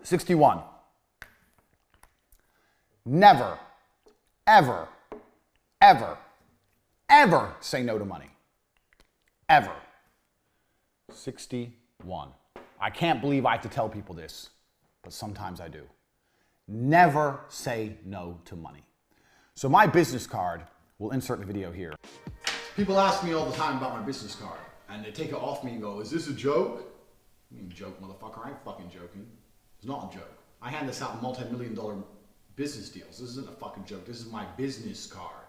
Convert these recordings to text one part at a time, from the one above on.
61. Never, ever, ever, ever say no to money. Ever. 61. I can't believe I have to tell people this, but sometimes I do. Never say no to money. So my business card, we'll insert the video here. People ask me all the time about my business card, and they take it off me and go, is this a joke? I mean, joke, motherfucker, I ain't fucking joking. It's not a joke. I hand this out in multi-million-dollar business deals. This isn't a fucking joke. This is my business card.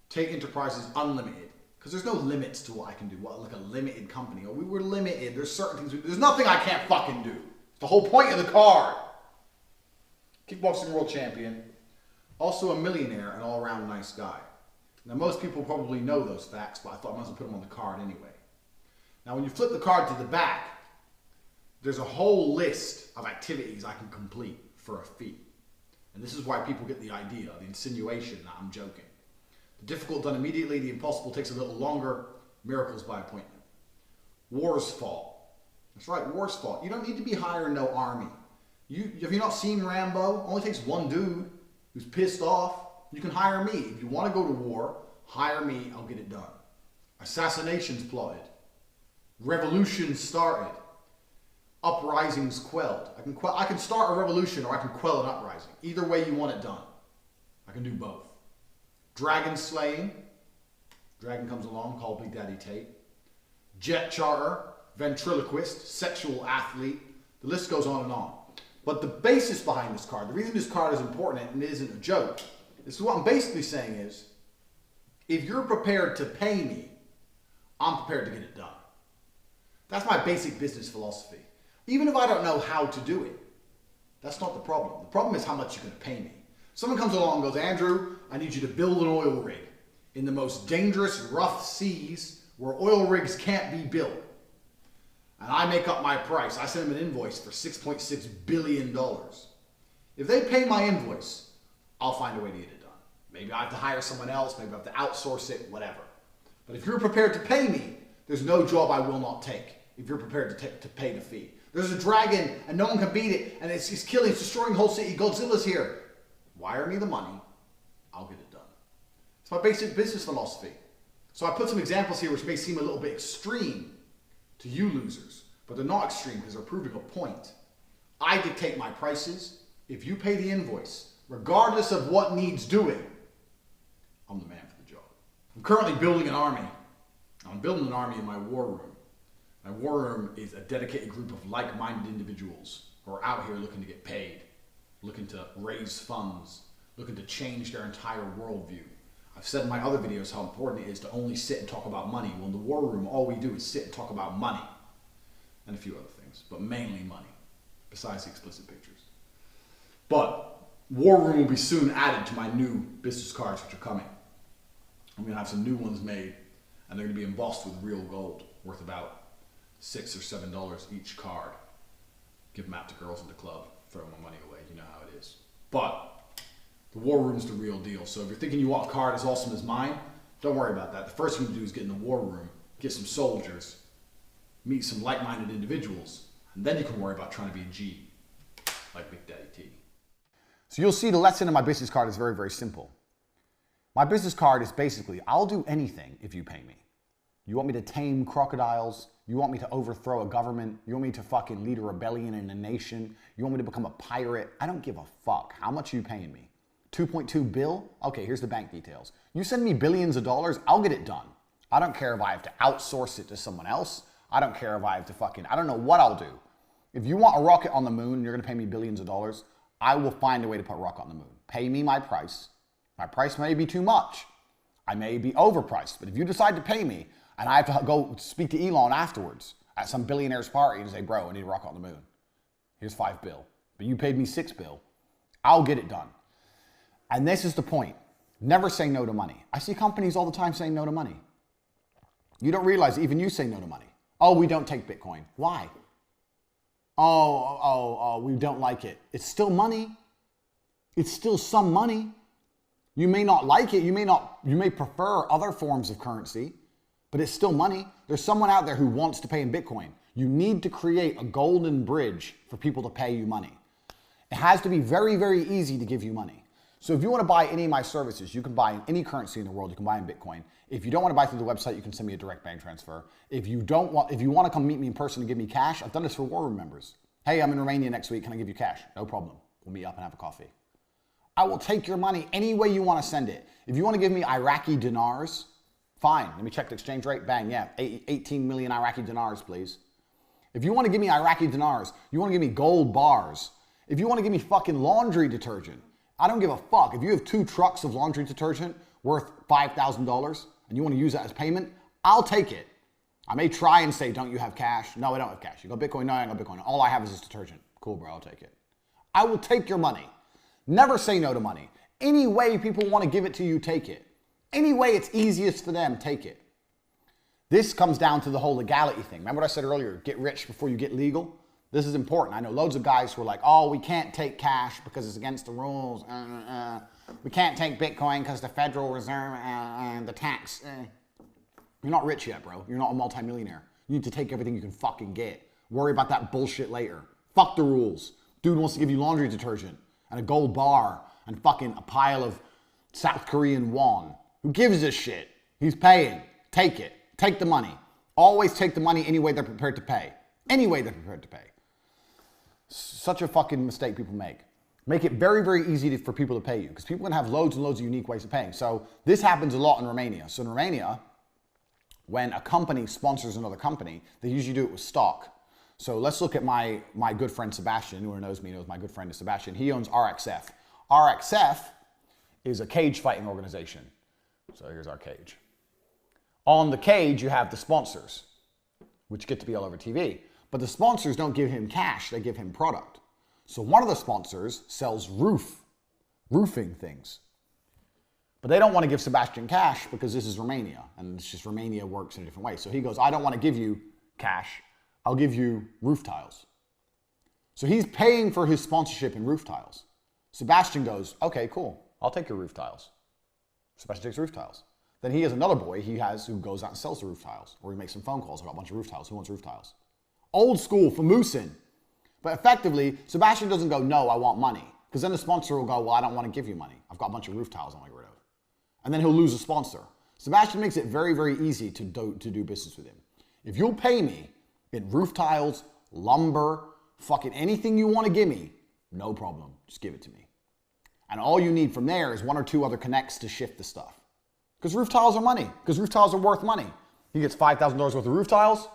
Tate Enterprises Unlimited. Because there's no limits to what I can do. What, like a limited company? Oh, we were limited. There's certain things. There's nothing I can't fucking do. It's the whole point of the card. Kickboxing world champion. Also a millionaire and all-around nice guy. Now, most people probably know those facts, but I thought I might as well put them on the card anyway. Now, when you flip the card to the back, there's a whole list of activities I can complete for a fee. And this is why people get the idea, the insinuation that I'm joking. The difficult done immediately, the impossible takes a little longer, miracles by appointment. Wars fought. That's right, wars fought. You don't need to be hiring no army. Have you not seen Rambo? It only takes one dude who's pissed off. You can hire me. If you want to go to war, hire me, I'll get it done. Assassinations plotted. Revolutions started. Uprisings quelled. I can start a revolution or I can quell an uprising. Either way you want it done. I can do both. Dragon slaying. Dragon comes along, called Big Daddy Tate. Jet charter. Ventriloquist. Sexual athlete. The list goes on and on. But the basis behind this card, the reason this card is important and it isn't a joke, is what I'm basically saying is, if you're prepared to pay me, I'm prepared to get it done. That's my basic business philosophy. Even if I don't know how to do it, that's not the problem. The problem is how much you're going to pay me. Someone comes along and goes, Andrew, I need you to build an oil rig in the most dangerous, rough seas where oil rigs can't be built. And I make up my price. I send them an invoice for $6.6 billion. If they pay my invoice, I'll find a way to get it done. Maybe I have to hire someone else. Maybe I have to outsource it, whatever. But if you're prepared to pay me, there's no job I will not take if you're prepared to pay the fee. There's a dragon and no one can beat it and it's killing, it's destroying the whole city. Godzilla's here. Wire me the money. I'll get it done. It's my basic business philosophy. So I put some examples here which may seem a little bit extreme to you losers, but they're not extreme because they're proving a point. I dictate my prices. If you pay the invoice, regardless of what needs doing, I'm the man for the job. I'm currently building an army. I'm building an army in my war room. My war room is a dedicated group of like-minded individuals who are out here looking to get paid, looking to raise funds, looking to change their entire worldview. I've said in my other videos how important it is to only sit and talk about money. Well, in the war room, all we do is sit and talk about money and a few other things, but mainly money, besides the explicit pictures. But war room will be soon added to my new business cards which are coming. I'm going to have some new ones made, and they're going to be embossed with real gold, worth about $6 or $7 each card. Give them out to girls in the club, throw my money away, you know how it is. But the war room's the real deal. So if you're thinking you want a card as awesome as mine, don't worry about that. The first thing to do is get in the war room, get some soldiers, meet some like-minded individuals, and then you can worry about trying to be a G, like Big Daddy T. So you'll see the lesson in my business card is very, very simple. My business card is basically, I'll do anything if you pay me. You want me to tame crocodiles? You want me to overthrow a government? You want me to fucking lead a rebellion in a nation? You want me to become a pirate? I don't give a fuck. How much are you paying me? 2.2 bill? Okay, here's the bank details. You send me billions of dollars, I'll get it done. I don't care if I have to outsource it to someone else. I don't care if I have to fucking, I don't know what I'll do. If you want a rocket on the moon and you're gonna pay me billions of dollars, I will find a way to put a rocket on the moon. Pay me my price. My price may be too much. I may be overpriced, but if you decide to pay me and I have to go speak to Elon afterwards at some billionaire's party and say, bro, I need a rocket on the moon. Here's $5 bill. But you paid me $6 bill. I'll get it done. And this is the point. Never say no to money. I see companies all the time saying no to money. You don't realize even you say no to money. Oh, we don't take Bitcoin. Why? Oh, we don't like it. It's still money. It's still some money. You may not like it. You may prefer other forms of currency, but it's still money. There's someone out there who wants to pay in Bitcoin. You need to create a golden bridge for people to pay you money. It has to be very, very easy to give you money. So if you want to buy any of my services, you can buy in any currency in the world. You can buy in Bitcoin. If you don't want to buy through the website, you can send me a direct bank transfer. If you want to come meet me in person and give me cash, I've done this for War Room members. Hey, I'm in Romania next week. Can I give you cash? No problem. We'll meet up and have a coffee. I will take your money any way you want to send it. If you want to give me Iraqi dinars, fine. Let me check the exchange rate. Bang, yeah. 18 million Iraqi dinars, please. If you want to give me Iraqi dinars, you want to give me gold bars. If you want to give me fucking laundry detergent, I don't give a fuck. If you have 2 trucks of laundry detergent worth $5,000 and you want to use that as payment, I'll take it. I may try and say, don't you have cash? No, I don't have cash. You got Bitcoin? No, I ain't got Bitcoin. All I have is this detergent. Cool, bro, I'll take it. I will take your money. Never say no to money. Any way people want to give it to you, take it. Any way it's easiest for them, take it. This comes down to the whole legality thing. Remember what I said earlier, get rich before you get legal? This is important. I know loads of guys who are like, oh, we can't take cash because it's against the rules. We can't take Bitcoin because the Federal Reserve and the tax. You're not rich yet, bro. You're not a multimillionaire. You need to take everything you can fucking get. Worry about that bullshit later. Fuck the rules. Dude wants to give you laundry detergent and a gold bar and fucking a pile of South Korean won. Who gives a shit? He's paying. Take it. Take the money. Always take the money any way they're prepared to pay. Any way they're prepared to pay. Such a fucking mistake people make. Make it very, very easy for people to pay you because people can have loads and loads of unique ways of paying. So this happens a lot in Romania. So in Romania, when a company sponsors another company, they usually do it with stock. So let's look at my good friend Sebastian. Whoever knows me knows my good friend is Sebastian. He owns RXF. RXF is a cage fighting organization. So here's our cage. On the cage, you have the sponsors, which get to be all over TV. But the sponsors don't give him cash, they give him product. So one of the sponsors sells roofing things. But they don't want to give Sebastian cash because this is Romania, and it's just Romania works in a different way. So he goes, I don't want to give you cash, I'll give you roof tiles. So he's paying for his sponsorship in roof tiles. Sebastian goes, okay, cool, I'll take your roof tiles. Sebastian takes roof tiles. Then he has another boy he has who goes out and sells the roof tiles, or he makes some phone calls about a bunch of roof tiles. Who wants roof tiles? Old school for Moosin. But effectively, Sebastian doesn't go, no, I want money. Because then the sponsor will go, well, I don't want to give you money. I've got a bunch of roof tiles I want to get rid of. And then he'll lose a sponsor. Sebastian makes it very, very easy to do business with him. If you'll pay me in roof tiles, lumber, fucking anything you want to give me, no problem. Just give it to me. And all you need from there is 1 or 2 other connects to shift the stuff. Because roof tiles are money. Because roof tiles are worth money. He gets $5,000 worth of roof tiles.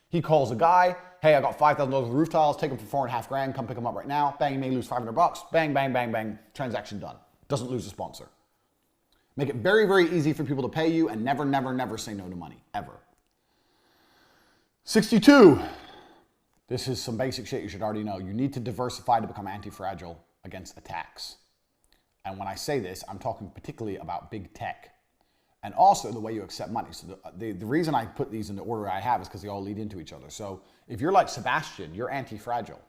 He calls a guy. Hey, I got $5,000 worth of roof tiles. Take them for $4.5 grand. Come pick them up right now. Bang, you may lose $500. Bang, bang, bang, bang. Transaction done. Doesn't lose a sponsor. Make it very, very easy for people to pay you and never, never, never say no to money. Ever. 62. This is some basic shit you should already know. You need to diversify to become anti-fragile against attacks. And when I say this, I'm talking particularly about big tech. And also the way you accept money. So the reason I put these in the order I have is because they all lead into each other. So if you're like Sebastian, you're anti-fragile.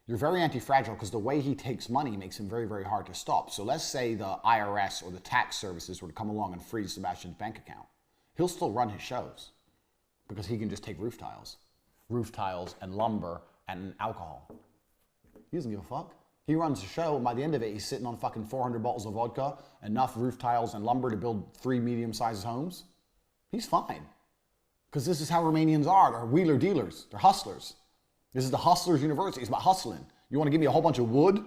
You're very anti-fragile because the way he takes money makes him very, very hard to stop. So let's say the IRS or the tax services were to come along and freeze Sebastian's bank account. He'll still run his shows because he can just take roof tiles and lumber and alcohol. He doesn't give a fuck. He runs the show, and by the end of it, he's sitting on fucking 400 bottles of vodka, enough roof tiles and lumber to build 3 medium-sized homes. He's fine. Because this is how Romanians are. They're wheeler dealers. They're hustlers. This is the hustlers' university. It's about hustling. You want to give me a whole bunch of wood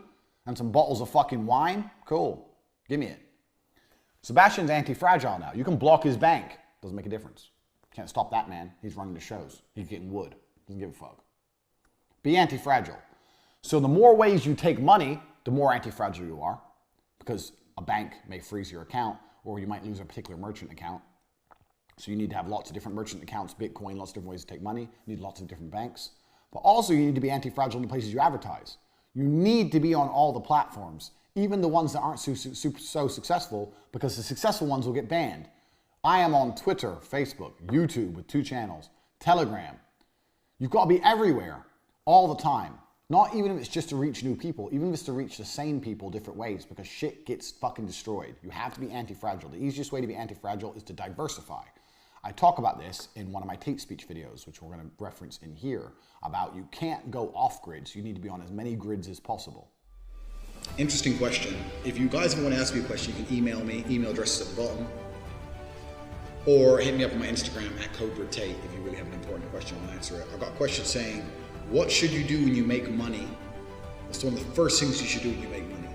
and some bottles of fucking wine? Cool. Give me it. Sebastian's anti-fragile now. You can block his bank. Doesn't make a difference. Can't stop that man. He's running the shows. He's getting wood. Doesn't give a fuck. Be anti-fragile. So the more ways you take money, the more anti-fragile you are, because a bank may freeze your account, or you might lose a particular merchant account. So you need to have lots of different merchant accounts, Bitcoin, lots of different ways to take money. You need lots of different banks. But also you need to be anti-fragile in the places you advertise. You need to be on all the platforms, even the ones that aren't so successful, because the successful ones will get banned. I am on Twitter, Facebook, YouTube with 2 channels, Telegram. You've got to be everywhere, all the time. Not even if it's just to reach new people, even if it's to reach the same people different ways, because shit gets fucking destroyed. You have to be anti-fragile. The easiest way to be anti-fragile is to diversify. I talk about this in one of my Tate speech videos, which we're going to reference in here, about you can't go off grid, so you need to be on as many grids as possible. Interesting question. If you guys want to ask me a question, you can email me. Email address is at the bottom. Or hit me up on my Instagram at Cobra Tate if you really have an important question. I'll answer it. I've got a question saying, what should you do when you make money? What's one of the first things you should do when you make money?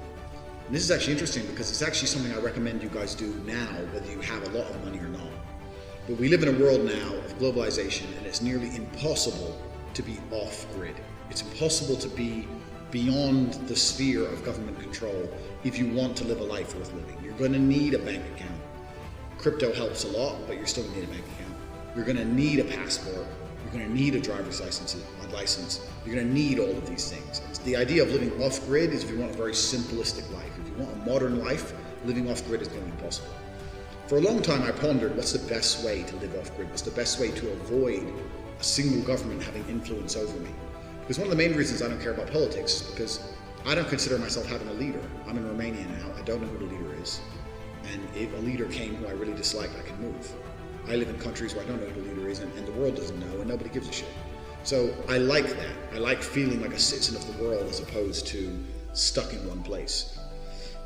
And this is actually interesting because it's actually something I recommend you guys do now, whether you have a lot of money or not. But we live in a world now of globalization, and it's nearly impossible to be off grid. It's impossible to be beyond the sphere of government control if you want to live a life worth living. You're going to need a bank account. Crypto helps a lot, but you're still going to need a bank account. You're going to need a passport. You're going to need a driver's license. You're going to need all of these things. The idea of living off grid is if you want a very simplistic life. If you want a modern life, living off grid is going to be impossible. For a long time, I pondered what's the best way to live off grid? What's the best way to avoid a single government having influence over me? Because one of the main reasons I don't care about politics is because I don't consider myself having a leader. I'm in Romania now. I don't know who the leader is. And if a leader came who I really dislike, I can move. I live in countries where I don't know who the leader is, and the world doesn't know, and nobody gives a shit. So I like that. I like feeling like a citizen of the world as opposed to stuck in one place.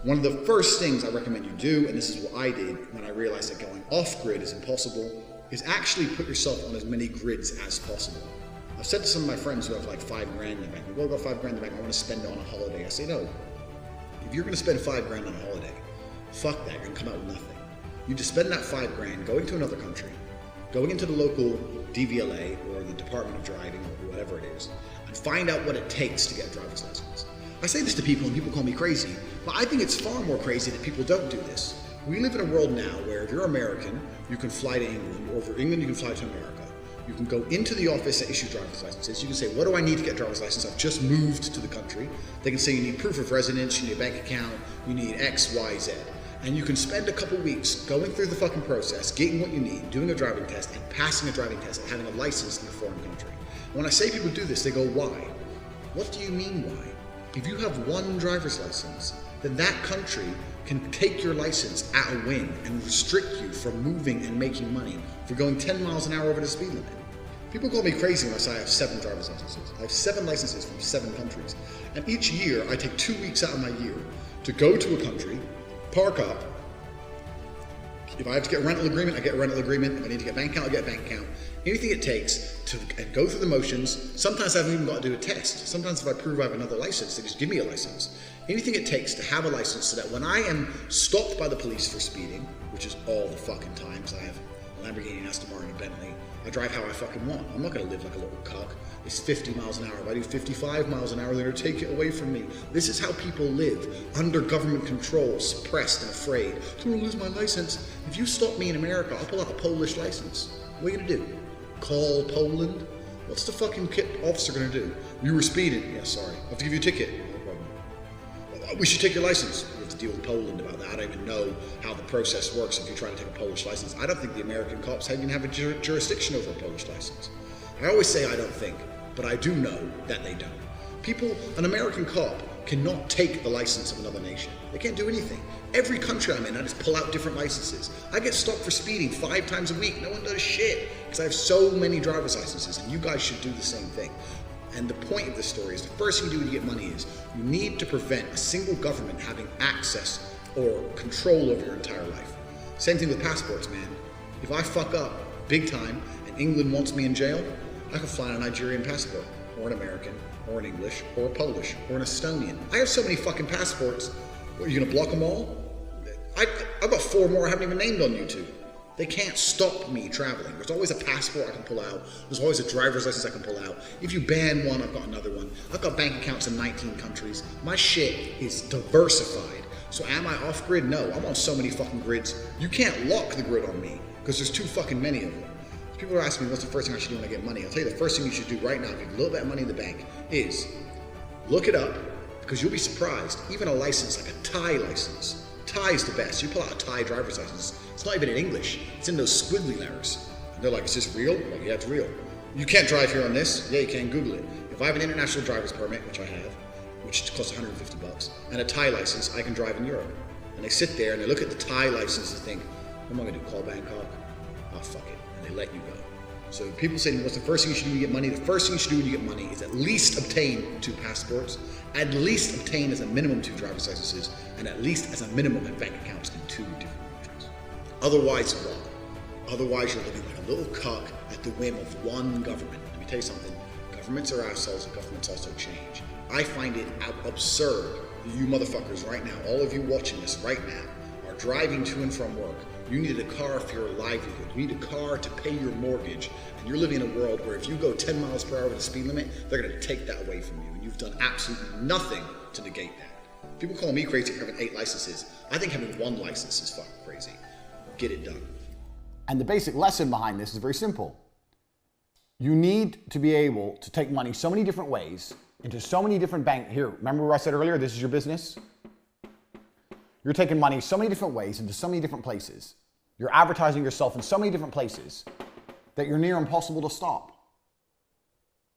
One of the first things I recommend you do, and this is what I did when I realized that going off grid is impossible, is actually put yourself on as many grids as possible. I've said to some of my friends who have like $5 grand in the bank, well, I've got $5 grand in the bank, I want to spend it on a holiday. I say, no, if you're going to spend $5 grand on a holiday, fuck that, you're going to come out with nothing. You just spend that $5 grand going to another country, going into the local DVLA or the Department of Driving or whatever it is, and find out what it takes to get a driver's license. I say this to people and people call me crazy, but I think it's far more crazy that people don't do this. We live in a world now where if you're American, you can fly to England, or if you're England, you can fly to America. You can go into the office that issue driver's licenses. You can say, what do I need to get a driver's license? I've just moved to the country. They can say you need proof of residence, you need a bank account, you need X, Y, Z. And you can spend a couple weeks going through the fucking process, getting what you need, doing a driving test, and passing a driving test, and having a license in a foreign country. When I say people do this, they go, why? What do you mean why? If you have one driver's license, then that country can take your license at a whim and restrict you from moving and making money for going 10 miles an hour over the speed limit. People call me crazy when I say I have 7 driver's licenses. I have 7 licenses from 7 countries. And each year, I take 2 weeks out of my year to go to a country, park up. If I have to get a rental agreement, I get a rental agreement. If I need to get a bank account, I get a bank account. Anything it takes to go through the motions. Sometimes I haven't even got to do a test. Sometimes if I prove I have another license, they just give me a license. Anything it takes to have a license so that when I am stopped by the police for speeding, which is all the fucking times, I have a Lamborghini, an Aston Martin, a Bentley, I drive how I fucking want. I'm not going to live like a little cock. It's 50 miles an hour. If I do 55 miles an hour, they're going to take it away from me. This is how people live, under government control, suppressed and afraid. I'm going to lose my license. If you stop me in America, I'll pull out a Polish license. What are you going to do? Call Poland? What's the fucking officer going to do? You were speeding. Yeah, sorry. I have to give you a ticket. No problem. We should take your license. We have to deal with Poland about that. I don't even know how the process works if you try to take a Polish license. I don't think the American cops even have a jurisdiction over a Polish license. I always say I don't think, but I do know that they don't. An American cop cannot take the license of another nation. They can't do anything. Every country I'm in, I just pull out different licenses. I get stopped for speeding 5 times a week. No one does shit because I have so many driver's licenses, and you guys should do the same thing. And the point of this story is the first thing you do when you get money is you need to prevent a single government having access or control over your entire life. Same thing with passports, man. If I fuck up big time and England wants me in jail, I can fly on a Nigerian passport, or an American, or an English, or a Polish, or an Estonian. I have so many fucking passports. What, are you gonna block them all? I've got 4 more I haven't even named on YouTube. They can't stop me traveling. There's always a passport I can pull out. There's always a driver's license I can pull out. If you ban one, I've got another one. I've got bank accounts in 19 countries. My shit is diversified. So am I off grid? No, I'm on so many fucking grids. You can't lock the grid on me because there's too fucking many of them. People are asking me what's the first thing I should do when I get money. I'll tell you the first thing you should do right now, if you have a little bit of money in the bank, is look it up, because you'll be surprised. Even a license, like a Thai license. Thai is the best. You pull out a Thai driver's license, it's not even in English. It's in those squiggly letters. And they're like, is this real? I'm like, yeah, it's real. You can't drive here on this? Yeah, you can. Google it. If I have an international driver's permit, which I have, which costs 150 bucks, and a Thai license, I can drive in Europe. And they sit there and they look at the Thai license and think, what am I gonna do, call Bangkok? Oh, fuck it. and they let you go. So people say, what's the first thing you should do when you get money? The first thing you should do when you get money is at least obtain 2 passports, at least obtain as a minimum 2 driver's licenses, and at least as a minimum have bank accounts in 2 different countries. Otherwise, wrong. Otherwise, you're living like a little cuck at the whim of one government. Let me tell you something. Governments are assholes and governments also change. I find it absurd that you motherfuckers right now, all of you watching this right now, are driving to and from work. You needed a car for your livelihood. You need a car to pay your mortgage. And you're living in a world where if you go 10 miles per hour with the speed limit, they're going to take that away from you. And you've done absolutely nothing to negate that. People call me crazy for having 8 licenses. I think having 1 license is fucking crazy. Get it done. And the basic lesson behind this is very simple. You need to be able to take money so many different ways into so many different banks. Here, remember what I said earlier? This is your business. You're taking money so many different ways into so many different places. You're advertising yourself in so many different places that you're near impossible to stop.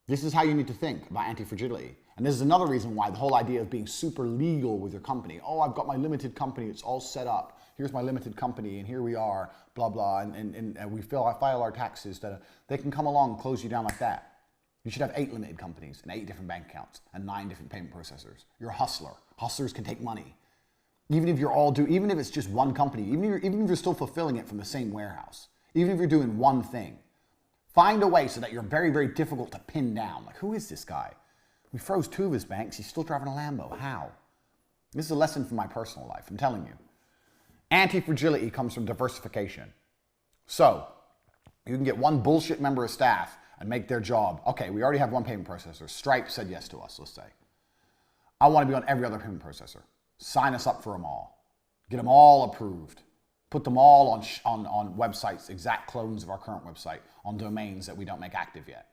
This is how you need to think about anti-fragility. And this is another reason why the whole idea of being super legal with your company. Oh, I've got my limited company. It's all set up. Here's my limited company, and here we are, blah, blah, and we file our taxes. They can come along and close you down like that. You should have 8 limited companies and 8 different bank accounts and 9 different payment processors. You're a hustler. Hustlers can take money. Even if it's just one company, even if you're still fulfilling it from the same warehouse, even if you're doing one thing, find a way so that you're very, very difficult to pin down. Like, who is this guy? We froze 2 of his banks. He's still driving a Lambo. How? This is a lesson from my personal life. I'm telling you. Anti-fragility comes from diversification. So, you can get one bullshit member of staff and make their job. Okay, we already have one payment processor. Stripe said yes to us, let's say. I want to be on every other payment processor. Sign us up for them all. Get them all approved. Put them all on websites, exact clones of our current website, on domains that we don't make active yet.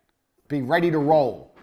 Be ready to roll.